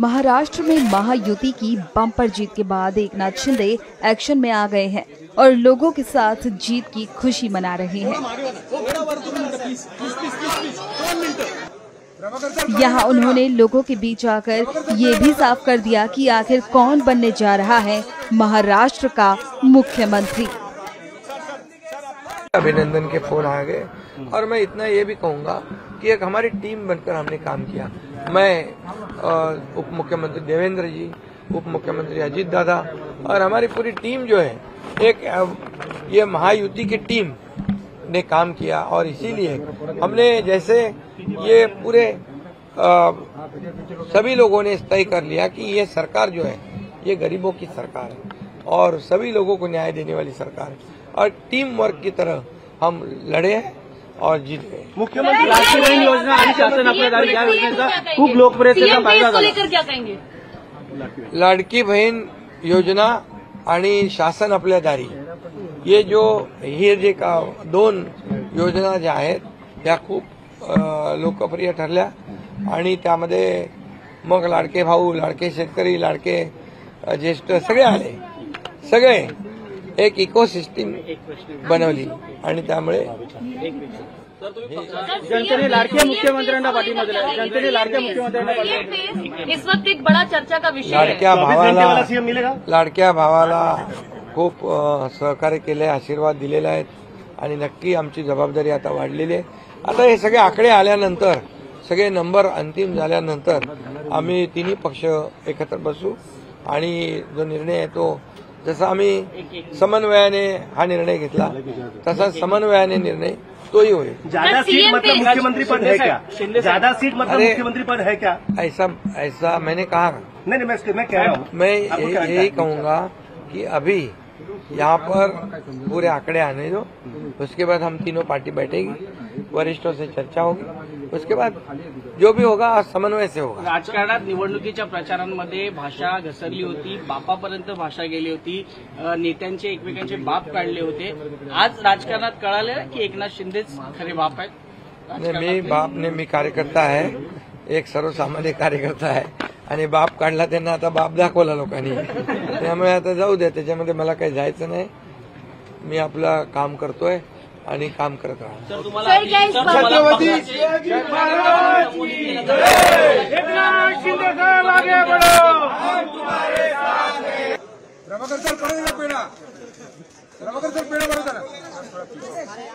महाराष्ट्र में महायुति की बम्पर जीत के बाद एकनाथ शिंदे एक्शन में आ गए हैं और लोगों के साथ जीत की खुशी मना रहे हैं। यहाँ उन्होंने लोगों के बीच आकर ये भी साफ कर दिया कि आखिर कौन बनने जा रहा है महाराष्ट्र का मुख्यमंत्री। अभिनंदन के फोन आ गए और मैं इतना ये भी कहूंगा कि एक हमारी टीम बनकर हमने काम किया। मैं उप मुख्यमंत्री देवेंद्र जी, उप मुख्यमंत्री अजीत दादा और हमारी पूरी टीम जो है एक ये महायुति की टीम ने काम किया और इसीलिए हमने जैसे ये पूरे सभी लोगों ने तय कर लिया कि ये सरकार जो है ये गरीबों की सरकार है और सभी लोगों को न्याय देने वाली सरकार है और टीम वर्क की तरह हम लड़े हैं और जीत गए। मुख्यमंत्री लाडकी बहीण योजना आणि शासन आपल्या दारी या योजनेचा खूप लोकप्रियतेचा फायदा झाला। क्या कहेंगे? लाडकी बहीण योजना आणि शासन आपल्या दारी ये जो हे जे का दोन योजना ज्या आहेत त्या खूप लोकप्रिय ठरल्या आणि त्यामध्ये मग लाडके भाऊ, लाडके शेतकरी, लाडके ज्येष्ठ सगळे आले, सगळे एक इकोसिस्टम बनवली आणि त्यामुळे जनतेने लाडक्या मुख्यमंत्र्यांना पाठिंबा दिला। जनतेने लाडक्या मुख्यमंत्र्यांना पाठिंबा दिला। इस वक्त एक बड़ा चर्चा का विषय है। लाडक्या भावाला खूप सहकार्य केले, आशीर्वाद दिलेले आहेत आणि नक्की आमची जबाबदारी आता वाढलेली आहे। आता हे सगळे आकडे आल्यानंतर, सगळे नंबर अंतिम झाल्यानंतर आम्ही तिन्ही पक्ष एकत्र बसू आणि जो निर्णय आहे तो जसा आम्ही समन्वयाने हा निर्णय घेतला तसा समन्वयाने निर्णय तोही होईल। ज्यादा सीट मतलब मुख्यमंत्री पद है क्या? ज्यादा सीट मतलब मुख्यमंत्री पद है क्या? ऐसा मैंने कहा नहीं, मैं कह रहा हूँ, मैं यही कहूंगा कि अभी यहाँ पर पूरे आंकड़े आने दो, उसके बाद हम तीनों पार्टी बैठेगी, वरिष्ठों से चर्चा होगी, उसके बाद जो भी होगा समन्वय से होगा। राजकारणात निवडणुकीच्या प्रचारांमध्ये भाषा घसरली होती, बापापर्यंत भाषा गेली होती, नेत्यांचे एकमेकांचे बाप काढले होते। आज राजकारणात कळालं की एकनाथ शिंदेच खरे बाप आहेत। मी बाप ने मी कार्यकर्ता आहे, एक सर्वसामान्य कार्यकर्ता आहे आणि बाप काढला त्यांना आता बाप दाखवला लोकांनी, त्यामुळे आता जाऊ द्या, त्याच्यामध्ये मला काही जायचं नाही। मी आपलं काम करतोय आणि काम करत राहणार। प्रभाकर सर पडेगा पेढा, प्रभाकर सर पेढा बरोबर